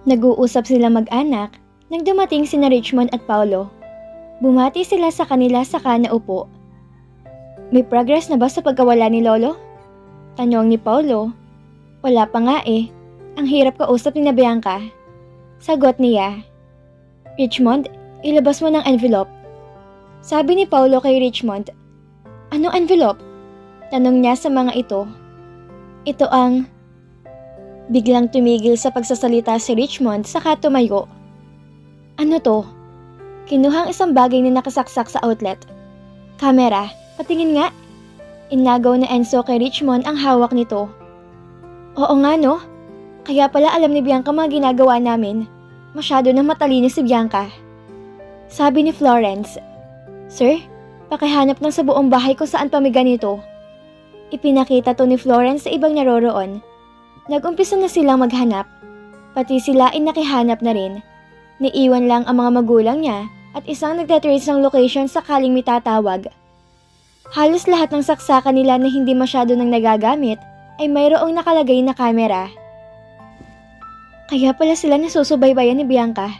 Nag-uusap sila mag-anak nang dumating sina Richmond at Paulo. Bumati sila sa kanila saka naupo. May progress na ba sa pagkawala ni Lolo? Tanong ni Paulo. Wala pa nga eh. Ang hirap kausap ni Bianca. Sagot niya. Richmond, ilabas mo ng envelope. Sabi ni Paulo kay Richmond. Anong envelope? Tanong niya sa mga ito. Ito ang... Biglang tumigil sa pagsasalita si Richmond saka tumayo. Ano to? Kinuhang isang bagay na nakasaksak sa outlet. Kamera, patingin nga. Inagaw na Enzo kay Richmond ang hawak nito. Oo nga no? Kaya pala alam ni Bianca mga ginagawa namin. Masyado na matalino si Bianca. Sabi ni Florence. Sir, pakihanap ng sa buong bahay kung saan pa may ganito. Ipinakita to ni Florence sa ibang naroroon. Nag-umpisa na silang maghanap. Pati sila ay nakihanap na rin. Niiwan lang ang mga magulang niya at isang nagtatrace ng location sakaling may tatawag. Halos lahat ng saksakan nila na hindi masyado nang nagagamit ay mayroong nakalagay na kamera. Kaya pala sila nasusubaybayan ni Bianca.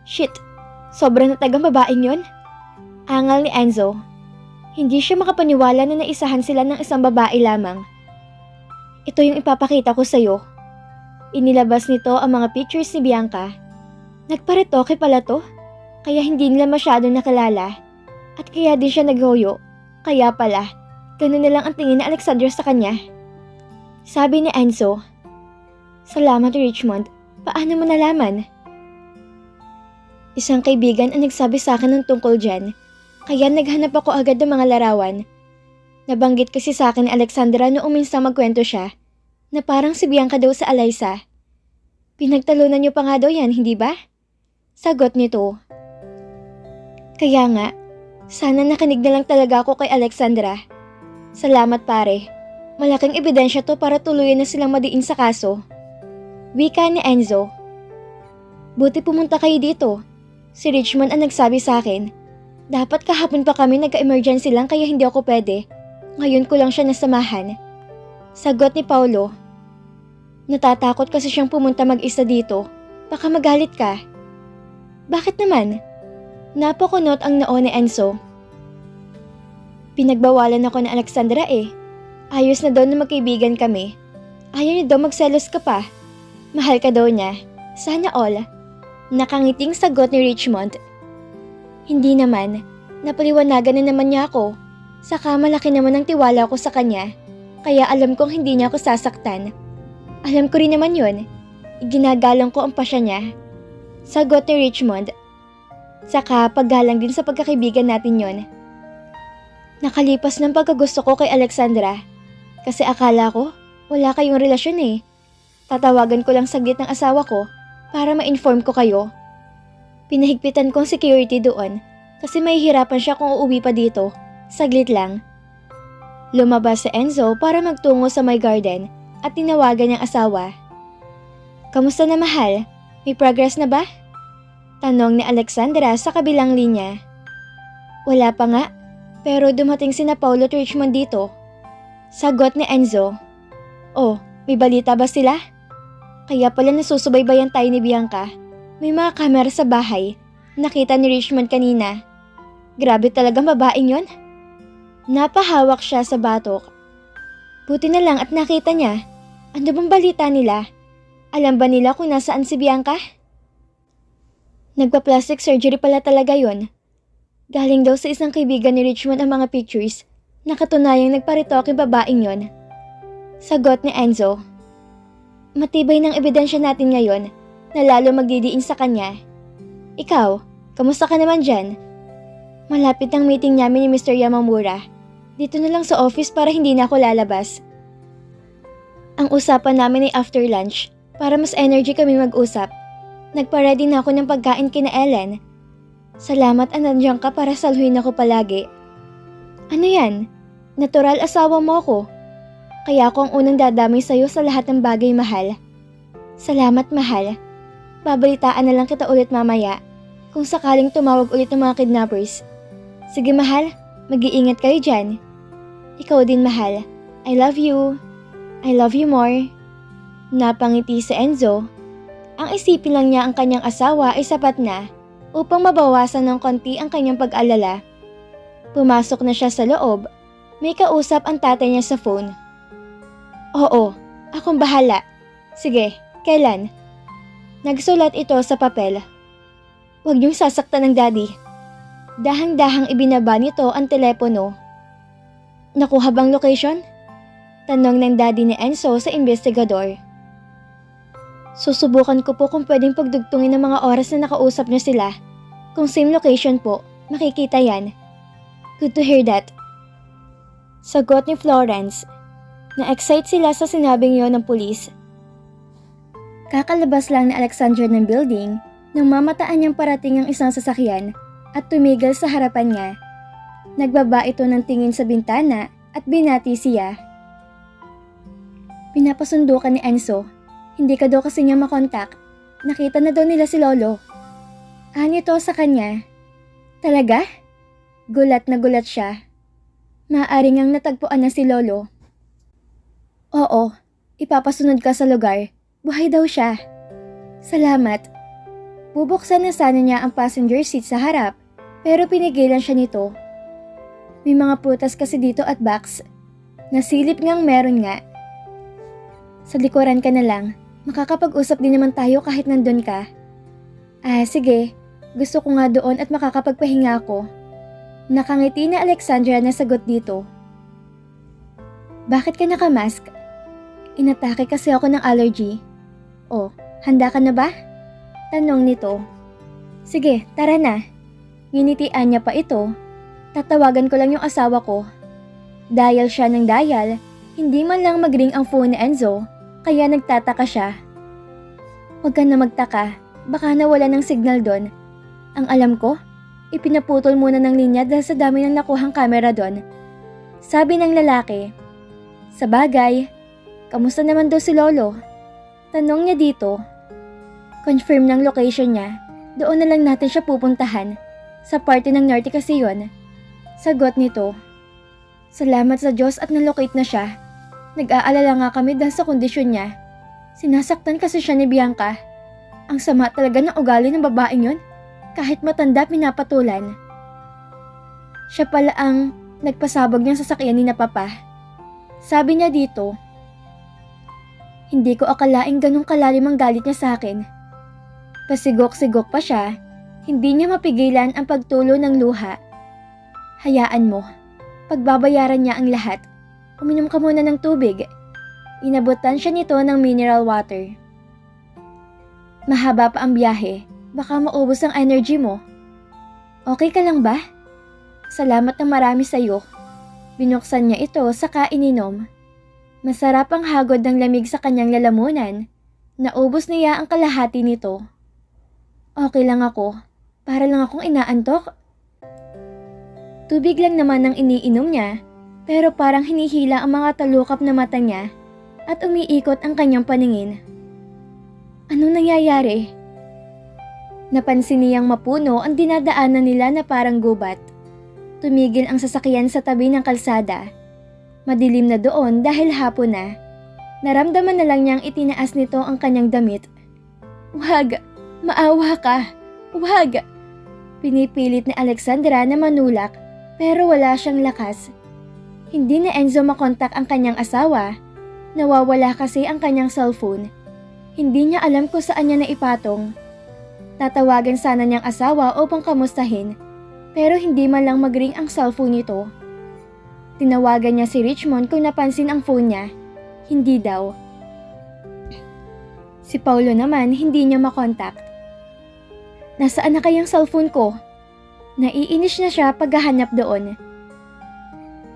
Shit, sobrang natagang babaeng yon. Angal ni Enzo. Hindi siya makapaniwala na naisahan sila ng isang babae lamang. Ito yung ipapakita ko sa'yo. Inilabas nito ang mga pictures ni Bianca. Nagparetoke pala to, kaya hindi nila masyado nakilala. At kaya din siya naghoyo. Kaya pala, ganun na lang ang tingin ni Alexandra sa kanya. Sabi ni Enzo. Salamat Richmond, paano mo nalaman? Isang kaibigan ang nagsabi sa akin ng tungkol dyan, kaya naghanap ako agad ng mga larawan. Nabanggit kasi sa akin ni Alexandra noong minsan magkwento siya na parang si Bianca daw sa Alaysa. Pinagtalunan niyo pa nga daw yan, hindi ba? Sagot nito. Kaya nga, sana nakinig na lang talaga ako kay Alexandra. Salamat pare, malaking ebidensya to para tuluyan na silang madiin sa kaso. Wika ni Enzo. Buti pumunta kayo dito. Si Richmond ang nagsabi sa akin. Dapat kahapon pa kami nagka-emergency lang kaya hindi ako pwede. Ngayon ko lang siya nasamahan. Sagot ni Paulo. Natatakot kasi siyang pumunta mag-isa dito. Baka magalit ka. Bakit naman? Napakunot ang noo ni Enzo. Pinagbawalan ako ni Alexandra eh. Ayos na daw na magkaibigan kami. Ayaw niya daw magselos ka pa. Mahal ka daw niya. Sana all. Nakangiting sagot ni Richmond. Hindi naman. Napaliwanagan na naman niya ako. Saka malaki naman ang tiwala ko sa kanya. Kaya alam kong hindi niya ako sasaktan. Alam ko rin naman yun. Iginagalang ko ang pasya niya. Sagot ni Richmond. Saka paggalang din sa pagkakaibigan natin yon. Nakalipas ng pagkagusto ko kay Alexandra. Kasi akala ko wala kayong relasyon eh. Tatawagan ko lang saglit ng asawa ko para ma-inform ko kayo. Pinahigpitan kong security doon kasi mahihirapan siya kung uuwi pa dito. Saglit lang. Lumabas si Enzo para magtungo sa my garden at tinawagan niyang asawa. Kamusta na mahal? May progress na ba? Tanong ni Alexandra sa kabilang linya. Wala pa nga, pero dumating sina Paulo at Richmond dito. Sagot ni Enzo. Oh, may balita ba sila? Kaya pala nasusubaybayan tayo ni Bianca. May mga kamera sa bahay. Nakita ni Richmond kanina. Grabe talagang babaeng yon. Napahawak siya sa batok. Buti na lang at nakita niya. Ano bang balita nila? Alam ba nila kung nasaan si Bianca? Nagpa-plastic surgery pala talaga yon. Galing daw sa isang kaibigan ni Richmond ang mga pictures. Nakatunayang nagparitoke babaeng yon. Sagot ni Enzo. Matibay ng ebidensya natin ngayon na lalo magdidiin sa kanya. Ikaw, kamusta ka naman dyan? Malapit ang meeting namin ni Mr. Yamamura. Dito na lang sa office para hindi na ako lalabas. Ang usapan namin ay after lunch para mas energy kami mag-usap. Nagpa-ready na ako ng pagkain kina Ellen. Salamat at nandiyan ka para saluhin ako palagi. Ano yan? Natural asawa mo ako. Kaya ako ang unang dadamay sa'yo sa lahat ng bagay, mahal. Salamat, mahal. Babalitaan na lang kita ulit mamaya kung sakaling tumawag ulit ng mga kidnappers. Sige, mahal. Mag-iingat kayo dyan. Ikaw din, mahal. I love you. I love you more. Napangiti si Enzo. Ang isipin lang niya ang kanyang asawa ay sapat na upang mabawasan ng konti ang kanyang pag-alala. Pumasok na siya sa loob. May kausap ang tatay niya sa phone. Oo, akong bahala. Sige, kailan? Nagsulat ito sa papel. Huwag niyong sasaktan ng daddy. Dahang-dahang ibinaba nito ang telepono. Nakuha bang location? Tanong ng daddy ni Enzo sa investigador. Susubukan ko po kung pwedeng pagdugtungin ng mga oras na nakausap niyo sila. Kung same location po, makikita yan. Good to hear that. Sagot ni Florence. Na-excite sila sa sinabing yon ng pulis. Kakalabas lang ni Alexandra ng building nang mamataan niyang parating ang isang sasakyan at tumigil sa harapan niya. Nagbaba ito ng tingin sa bintana at binati siya. Pinapasundo ka ni Enzo. Hindi ka daw kasi niya makontak. Nakita na daw nila si Lolo. Anito sa kanya. Talaga? Gulat na gulat siya. Maaaring ang natagpuan na si Lolo. Oo, ipapasunod ka sa lugar. Buhay daw siya. Salamat. Bubuksan na sana niya ang passenger seat sa harap, pero pinigilan siya nito. May mga prutas kasi dito at box. Nasilip ngang meron nga. Sa likuran ka na lang. Makakapag-usap din naman tayo kahit nandun ka. Sige. Gusto ko nga doon at makakapagpahinga ako. Nakangiti na Alexandra na sagot dito. Bakit ka nakamask? Inatake kasi ako ng allergy. Oh, handa ka na ba? Tanong nito. Sige, tara na. Nginitian niya pa ito. Tatawagan ko lang yung asawa ko. Dial siya ng dial. Hindi man lang mag-ring ang phone ni Enzo. Kaya nagtataka siya. Huwag ka na magtaka, baka nawala ng signal doon. Ang alam ko, ipinaputol muna ng linya dahil sa dami ng nakuhang camera doon. Sabi ng lalaki. Sa bagay, kamusta naman daw si Lolo? Tanong niya dito. Confirm ng location niya, doon na lang natin siya pupuntahan. Sa party ng Norte kasi yun. Sagot nito. Salamat sa Diyos at nalocate na siya. Nag-aalala nga kami dahil sa kondisyon niya. Sinasaktan kasi siya ni Bianca. Ang sama talaga ng ugali ng babaeng yon. Kahit matanda pinapatulan. Siya pala ang nagpasabog niyang sasakyan ni na Papa. Sabi niya dito. Hindi ko akalaing ganong kalalim ang galit niya sa akin. Pasigok-sigok pa siya. Hindi niya mapigilan ang pagtulo ng luha. Hayaan mo. Pagbabayaran niya ang lahat. Uminom ka muna ng tubig. Inabutan siya nito ng mineral water. Mahaba pa ang biyahe. Baka maubos ang energy mo. Okay ka lang ba? Salamat ng marami sa'yo. Binuksan niya ito saka ininom. Masarap ang hagod ng lamig sa kanyang lalamunan. Naubos niya ang kalahati nito. Okay lang ako. Para lang akong inaantok. Tubig lang naman ang iniinom niya. Pero parang hinihila ang mga talukap na mata niya at umiikot ang kanyang paningin. Ano nangyayari? Napansin niyang mapuno ang dinadaanan nila na parang gubat. Tumigil ang sasakyan sa tabi ng kalsada. Madilim na doon dahil hapon na. Naramdaman na lang niyang itinaas nito ang kanyang damit. Wag! Maawa ka! Wag! Pinipilit ni Alexandra na manulak pero wala siyang lakas. Hindi na Enzo makontak ang kanyang asawa. Nawawala kasi ang kanyang cellphone. Hindi niya alam kung saan niya naipatong. Tatawagan sana niyang asawa upang kamustahin, pero hindi man lang mag-ring ang cellphone nito. Tinawagan niya si Richmond kung napansin ang phone niya. Hindi daw. Si Paulo naman hindi niya makontak. Nasaan na kayang cellphone ko? Naiinis na siya paghahanap doon.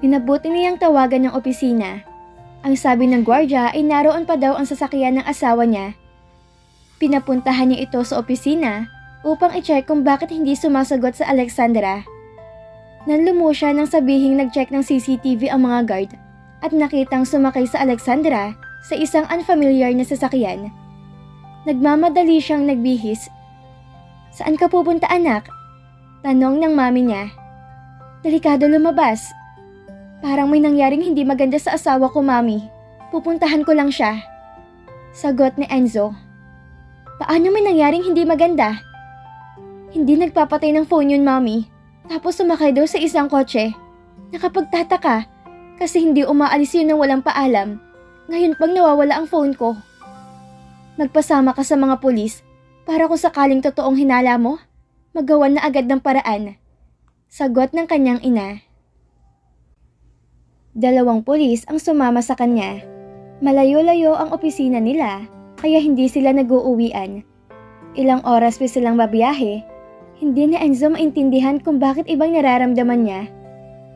Minabuti niyang tawagan ng opisina. Ang sabi ng gwardiya ay naroon pa daw ang sasakyan ng asawa niya. Pinapuntahan niya ito sa opisina upang i-check kung bakit hindi sumasagot sa Alexandra. Nanlumo siya nang sabihing nag-check ng CCTV ang mga guard at nakitang sumakay sa Alexandra sa isang unfamiliar na sasakyan. Nagmamadali siyang nagbihis. Saan ka pupunta anak? Tanong ng mami niya. Delikado lumabas. Parang may nangyaring hindi maganda sa asawa ko, mami. Pupuntahan ko lang siya. Sagot ni Enzo. Paano may nangyaring hindi maganda? Hindi nagpapatay ng phone yun, Mommy. Tapos sumakay daw sa isang kotse. Nakapagtataka kasi hindi umaalis yun ng walang paalam. Ngayon pang nawawala ang phone ko. Magpasama ka sa mga pulis para kung sakaling totoong hinala mo, magawan na agad ng paraan. Sagot ng kanyang ina. 2 pulis ang sumama sa kanya. Malayo-layo ang opisina nila kaya hindi sila nag-uuwian. Ilang oras pa silang babiyahe, hindi ni Enzo maintindihan kung bakit ibang nararamdaman niya.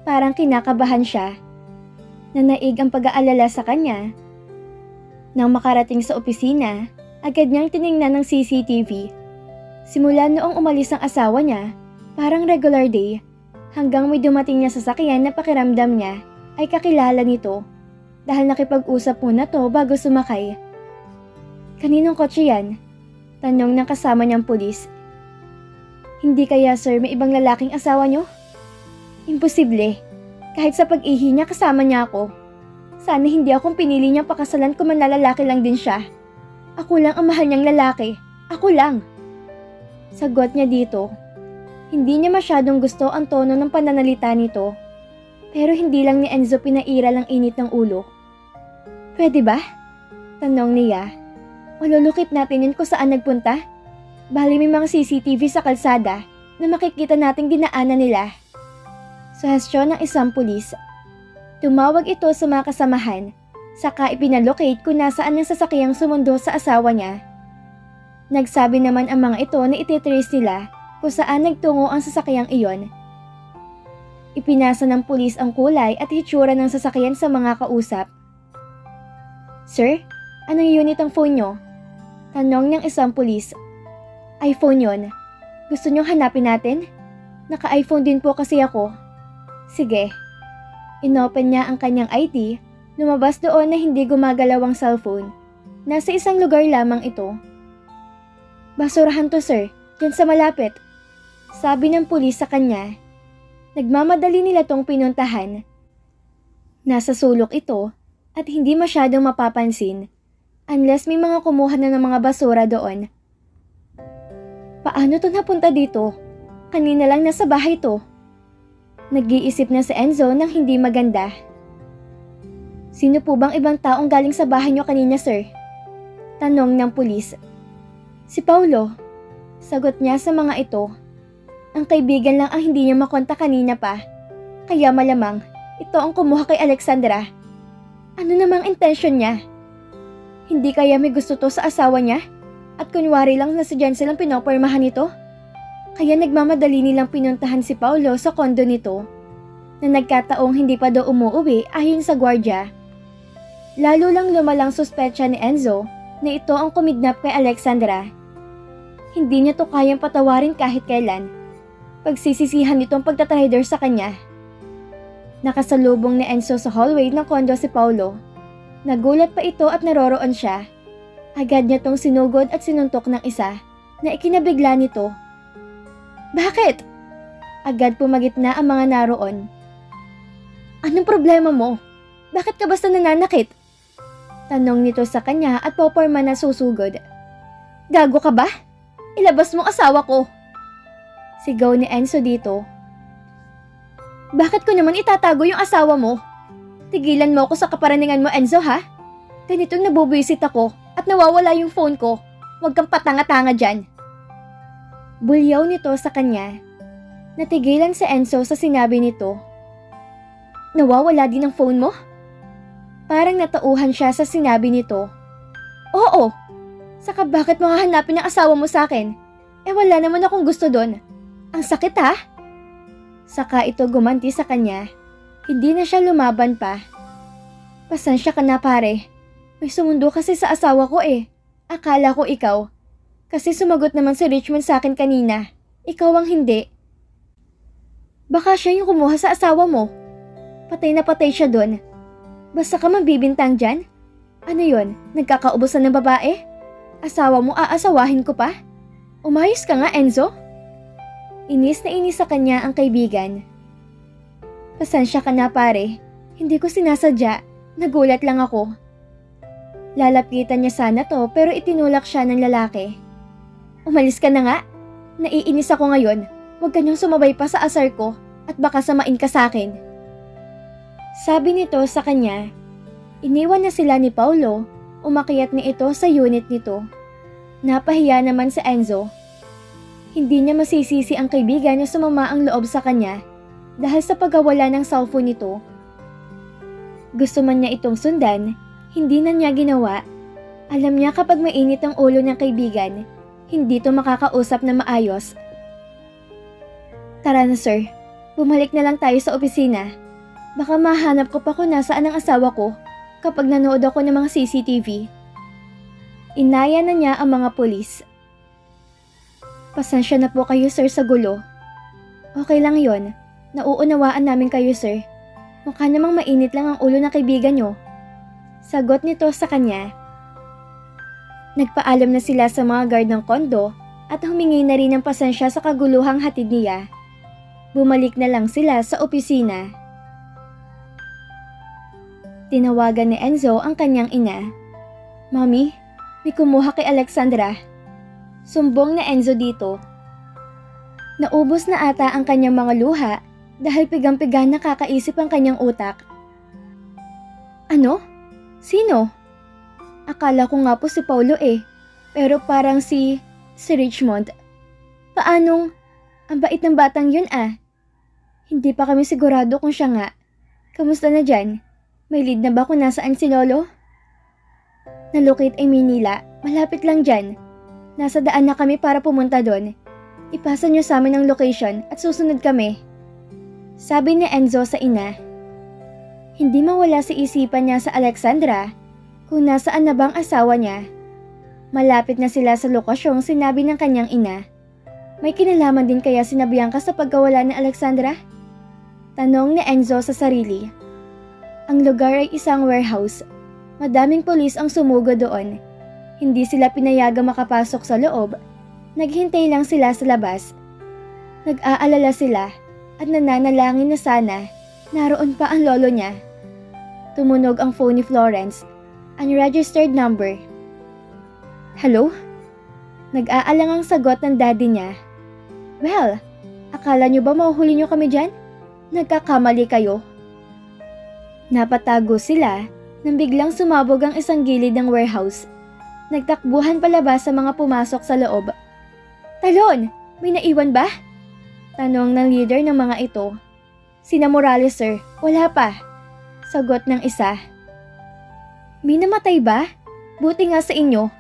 Parang kinakabahan siya. Nanaig ang pag-aalala sa kanya. Nang makarating sa opisina, agad niyang tiningnan ng CCTV. Simula noong umalis ang asawa niya, parang regular day, hanggang may dumating niya sa sasakyan na pakiramdam niya ay kakilala nito dahil nakipag-usap muna to bago sumakay. Kaninong kotse yan? Tanong ng kasama niyang pulis. Hindi kaya sir may ibang lalaking asawa niyo? Imposible. Kahit sa pag-ihi niya kasama niya ako. Sana hindi akong pinili niyang pakasalan kung manlalaki lang din siya. Ako lang ang mahal niyang lalaki. Ako lang. Sagot niya dito. Hindi niya masyadong gusto ang tono ng pananalita nito. Pero hindi lang ni Enzo pinairal ang init ng ulo. Pwede ba? Tanong niya. Malulukit natin yun kung saan nagpunta. Bali may mga CCTV sa kalsada na makikita nating dinaanan nila. Suhestyon ng isang pulis. Tumawag ito sa mga kasamahan, saka ipinalocate kung nasaan ang sasakyang sumundo sa asawa niya. Nagsabi naman ang mga ito na ititrace nila kung saan nagtungo ang sasakyang iyon. Ipinasa ng pulis ang kulay at hitsura ng sasakyan sa mga kausap. Sir, anong unit ang phone nyo? Tanong ng isang pulis. iPhone yon. Gusto nyong hanapin natin? Naka-iPhone din po kasi ako. Sige. Inopen niya ang kanyang ID, lumabas doon na hindi gumagalaw ang cellphone. Nasa isang lugar lamang ito. Basurahan to sir, dyan sa malapit. Sabi ng pulis sa kanya. Nagmamadali nila tong pinuntahan. Nasa sulok ito at hindi masyadong mapapansin unless may mga kumuha na ng mga basura doon. Paano to napunta dito? Kanina lang nasa bahay to. Nag-iisip na si Enzo ng hindi maganda. Sino po bang ibang taong galing sa bahay niyo kanina, sir? Tanong ng pulis. Si Paulo. Sagot niya sa mga ito. Ang kaibigan lang ang hindi niya makonta kanina pa. Kaya malamang, ito ang kumuha kay Alexandra. Ano namang intensyon niya? Hindi kaya may gusto to sa asawa niya? At kunwari lang na sadyan silang pinopormahan nito? Kaya nagmamadali nilang pinuntahan si Paulo sa kondo nito na nagkataong hindi pa daw umuwi ayon sa gwardya. Lalo lang lumalang suspecha ni Enzo na ito ang kumidnap kay Alexandra. Hindi niya to kayang patawarin kahit kailan. Pagsisisihan nitong pagtatrader sa kanya. Nakasalubong ni Enzo sa hallway ng kondo si Paulo. Nagulat pa ito at naroroon siya. Agad niya tong sinugod at sinuntok ng isa na ikinabigla nito. Bakit? Agad pumagitna ang mga naroon. Anong problema mo? Bakit ka basta nananakit? Tanong nito sa kanya at poporma na susugod. Gago ka ba? Ilabas mong asawa ko. Sigaw ni Enzo dito. Bakit ko naman itatago yung asawa mo? Tigilan mo ako sa kaparaningan mo, Enzo, ha? Ganitong nabubuisit ako at nawawala yung phone ko. Huwag kang patanga-tanga dyan. Bulyaw nito sa kanya. Natigilan si Enzo sa sinabi nito. Nawawala din ang phone mo? Parang natauhan siya sa sinabi nito. Oo. Saka bakit mo hahanapin ang asawa mo sa akin? Eh wala naman akong gusto doon. Ang sakit ha? Saka ito gumanti sa kanya. Hindi na siya lumaban pa. Pasensya ka na pare. May sumundo kasi sa asawa ko eh. Akala ko ikaw. Kasi sumagot naman si Richmond sa akin kanina. Ikaw ang hindi. Baka siya yung kumuha sa asawa mo. Patay na patay siya doon. Basta ka mabibintang dyan? Ano yon? Nagkakaubusan ng babae? Asawa mo aasawahin ko pa? Umayos ka nga, Enzo? Inis na inis sa kanya ang kaibigan. Pasensya ka na pare. Hindi ko sinasadya. Nagulat lang ako. Lalapitan niya sana to pero itinulak siya ng lalaki. Umalis ka na nga. Naiinis ako ngayon. Huwag ka niyang sumabay pa sa asar ko at baka samain ka sa akin. Sabi nito sa kanya. Iniwan na sila ni Paulo. Umakyat na ito sa unit nito. Napahiya naman si Enzo. Hindi niya masisisi ang kaibigan na sumama ang loob sa kanya dahil sa pagkawala ng cellphone nito. Gusto man niya itong sundan, hindi na niya ginawa. Alam niya kapag mainit ang ulo ng kaibigan, hindi ito makakausap na maayos. Tara na sir, bumalik na lang tayo sa opisina. Baka mahanap ko pa kung nasaan ang asawa ko kapag nanood ako ng mga CCTV. Inaya na niya ang mga pulis. Pasensya na po kayo sir sa gulo. Okay lang yon. Nauunawaan namin kayo sir. Mukha namang mainit lang ang ulo ng kaibigan nyo. Sagot nito sa kanya. Nagpaalam na sila sa mga guard ng kondo at humingi na rin ng pasensya sa kaguluhang hatid niya. Bumalik na lang sila sa opisina. Tinawagan ni Enzo ang kanyang ina. Mami, may kumuha kay Alexandra. Sumbong na Enzo dito. Naubos na ata ang kanyang mga luha dahil pigang-piga nakakaisip ang kanyang utak. Ano? Sino? Akala ko nga po si Paulo eh, pero parang si Richmond. Paanong? Ang bait ng batang yun ah. Hindi pa kami sigurado kung siya nga. Kamusta na dyan? May lead na ba kung nasaan si Lolo? Nalocate ay Manila, malapit lang dyan. Nasa daan na kami para pumunta doon. Ipasa niyo sa amin ang location at susunod kami. Sabi ni Enzo sa ina. Hindi mawala sa isipan niya sa Alexandra kung nasaan na bang asawa niya. Malapit na sila sa lokasyong sinabi ng kanyang ina. May kinalaman din kaya si Bianca sa pagkawala ni Alexandra? Tanong ni Enzo sa sarili. Ang lugar ay isang warehouse. Madaming pulis ang sumugo doon. Hindi sila pinayagang makapasok sa loob. Naghintay lang sila sa labas. Nag-aalala sila at nananalangin na sana naroon pa ang lolo niya. Tumunog ang phone ni Florence. Unregistered number. Hello? Nag-aalangang sagot ng daddy niya. Well, akala niyo ba mahuhuli niyo kami dyan? Nagkakamali kayo. Napatago sila nang biglang sumabog ang isang gilid ng warehouse. Nagtakbuhan palabas sa mga pumasok sa loob. Talon! May naiwan ba? Tanong ng leader ng mga ito. Sina Morales sir, wala pa. Sagot ng isa. May namatay ba? Buti nga sa inyo.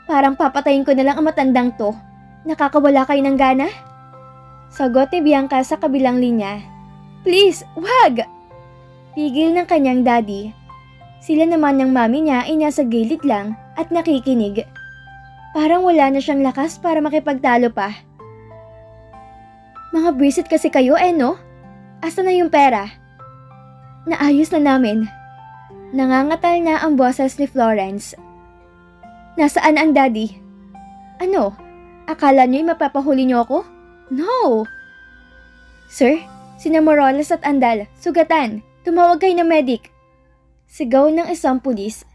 Parang papatayin ko na lang ang matandang to. Nakakawala kayo ng gana? Sagot ni Bianca sa kabilang linya. Please, wag! Pigil ng kanyang daddy. Sila naman ng mami niya ay nasa gilid lang at nakikinig. Parang wala na siyang lakas para makipagtalo pa. Mga bwisit kasi kayo no? Asa na yung pera? Naayos na namin. Nangangatal na ang boses ni Florence. Nasaan ang daddy? Ano? Akala niyo'y mapapahuli niyo ako? No! Sir, sina Morales at Andal, sugatan. Tumawag kayo ng medic. Sigaw ng isang pulis.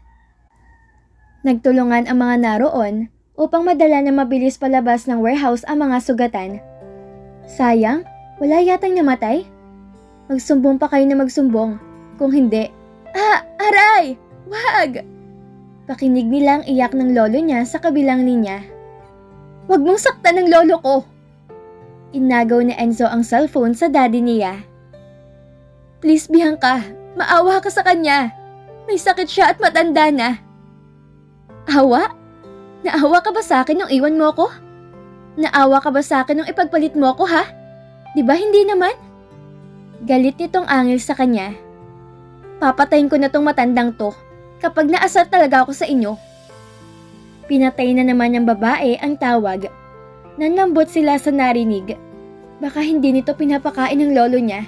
Nagtulungan ang mga naroon upang madala na mabilis palabas ng warehouse ang mga sugatan. Sayang, wala yatang namatay. Magsumbong pa kayo na magsumbong. Kung hindi, aray! Wag! Pakinig nilang iyak ng lolo niya sa kabilang linya. Wag mong saktan ng lolo ko! Inagaw ni Enzo ang cellphone sa daddy niya. Please Bianca, maawa ka sa kanya. May sakit siya at matanda na. Awa? Naawa ka ba sa akin nung iwan mo ko? Naawa ka ba sa akin nung ipagpalit mo ko ha? Di ba hindi naman? Galit nitong angel sa kanya. Papatayin ko na tong matandang to kapag naasar talaga ako sa inyo. Pinatay na naman ng babae ang tawag. Nanlambot sila sa narinig. Baka hindi nito pinapakain ng lolo niya.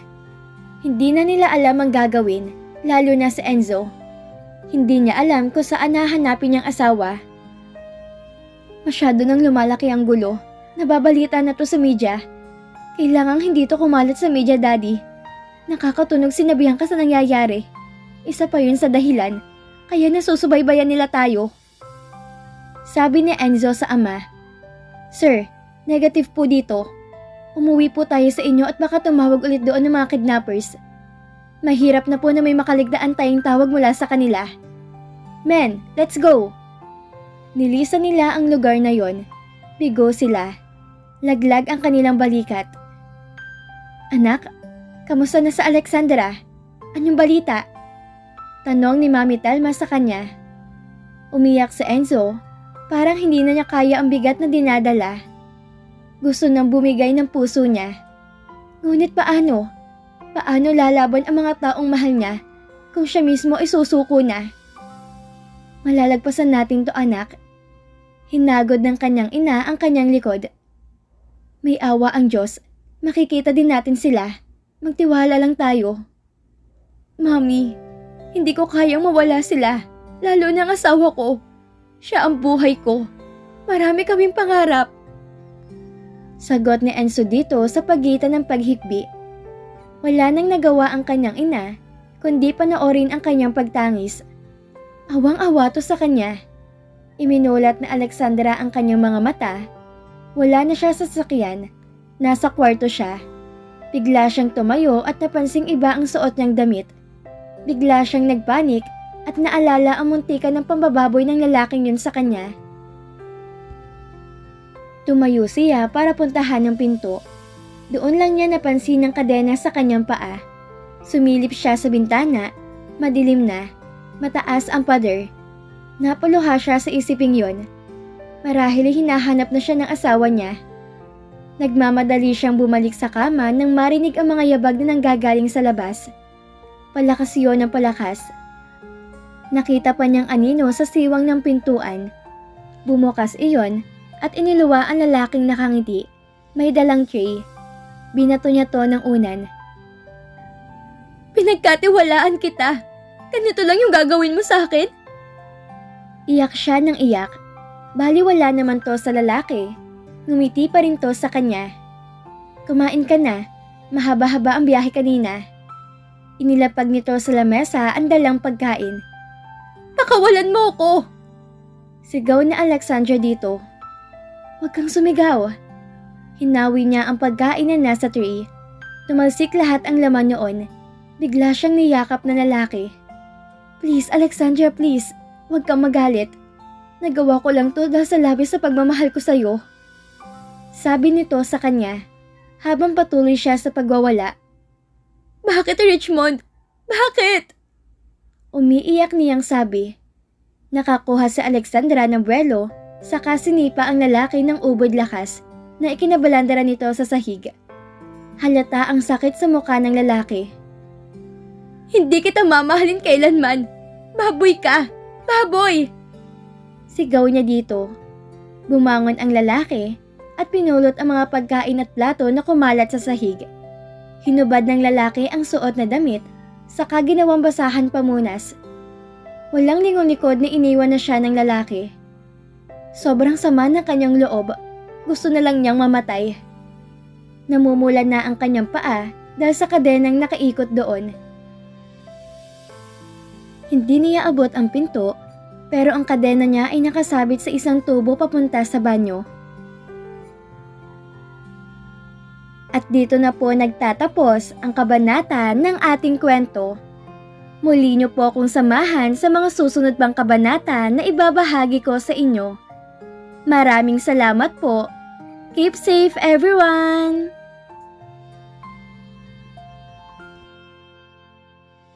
Hindi na nila alam ang gagawin, lalo na si Enzo. Hindi niya alam kung saan nahanapin niyang asawa. Masyado nang lumalaki ang gulo. Nababalita na to sa media. Kailangang hindi to kumalat sa media, daddy. Nakakatunog si Bianca sa nangyayari. Isa pa yun sa dahilan, kaya nasusubaybayan nila tayo. Sabi ni Enzo sa ama. Sir, negative po dito. Umuwi po tayo sa inyo at baka tumawag ulit doon ng mga kidnappers. Mahirap na po na may makaligtaan tayong tawag mula sa kanila. Men, let's go! Nilisan nila ang lugar na yon. Bigo sila. Laglag ang kanilang balikat. Anak, kamusta na sa Alexandra? Anong balita? Tanong ni Mami Telma sa kanya. Umiyak si Enzo. Parang hindi na niya kaya ang bigat na dinadala. Gusto nang bumigay ng puso niya. Ngunit paano? Paano lalaban ang mga taong mahal niya kung siya mismo ay susuko na? Malalagpasan natin to, anak. Hinagod ng kanyang ina ang kanyang likod. May awa ang Diyos. Makikita din natin sila. Magtiwala lang tayo. Mami, hindi ko kayang mawala sila. Lalo na ang asawa ko. Siya ang buhay ko. Marami kaming pangarap. Sagot ni Enzo dito sa pagitan ng paghikbi. Wala nang nagawa ang kanyang ina, kundi panoorin ang kanyang pagtangis. Awang-awa to sa kanya. Iminulat na Alexandra ang kanyang mga mata. Wala na siya sa sasakyan. Nasa kwarto siya. Bigla siyang tumayo at napansing iba ang suot niyang damit. Bigla siyang nagpanik at naalala ang muntikan ng pambababoy ng lalaking yun sa kanya. Tumayo siya para puntahan ang pinto. Doon lang niya napansin ang kadena sa kanyang paa. Sumilip siya sa bintana. Madilim na. Mataas ang pader. Napuluha siya sa isiping yon. Marahil hinahanap na siya ng asawa niya. Nagmamadali siyang bumalik sa kama nang marinig ang mga yabag na nanggagaling sa labas. Palakas yon ng palakas. Nakita pa niyang anino sa siwang ng pintuan. Bumukas iyon at iniluwa ang lalaking nakangiti. May dalang tray. Binato niya to ng unan. Pinagkatiwalaan kita. Ganito lang yung gagawin mo sa akin? Iyak siya ng iyak. Baliwala naman to sa lalaki. Ngumiti pa rin to sa kanya. Kumain ka na. Mahaba-haba ang biyahe kanina. Inilapag nito sa lamesa ang dalang pagkain. Pakawalan mo ko! Sigaw na Alexandra dito. Huwag kang sumigaw. Hinawi niya ang pagkain na nasa tray. Tumalsik lahat ang laman noon. Bigla siyang niyakap na lalaki. Please, Alexandra, please. Huwag kang magalit. Nagawa ko lang to dahil sa labis sa pagmamahal ko sa'yo. Sabi nito sa kanya, habang patuloy siya sa pagwawala. Bakit, Richmond? Bakit? Umiiyak niyang sabi. Nakakuha si Alexandra ng buwelo, saka sinipa ang lalaki ng ubod lakas na ikinabalandara nito sa sahig. Halata ang sakit sa mukha ng lalaki. Hindi kita mamahalin kailanman. Baboy ka! Baboy! Sigaw niya dito. Bumangon ang lalaki at pinulot ang mga pagkain at plato na kumalat sa sahig. Hinubad ng lalaki ang suot na damit, saka ginawang basahan pamunas. Walang lingon-likod na iniwan na siya ng lalaki. Sobrang sama ng kanyang loob. Gusto na lang niyang mamatay. Namumula na ang kanyang paa dahil sa kadenang nakaikot doon. Hindi niya abot ang pinto, pero ang kadena niya ay nakasabit sa isang tubo papunta sa banyo. At dito na po nagtatapos ang kabanata ng ating kwento. Muli niyo po akong samahan sa mga susunod pang kabanata na ibabahagi ko sa inyo. Maraming salamat po. Keep safe, everyone!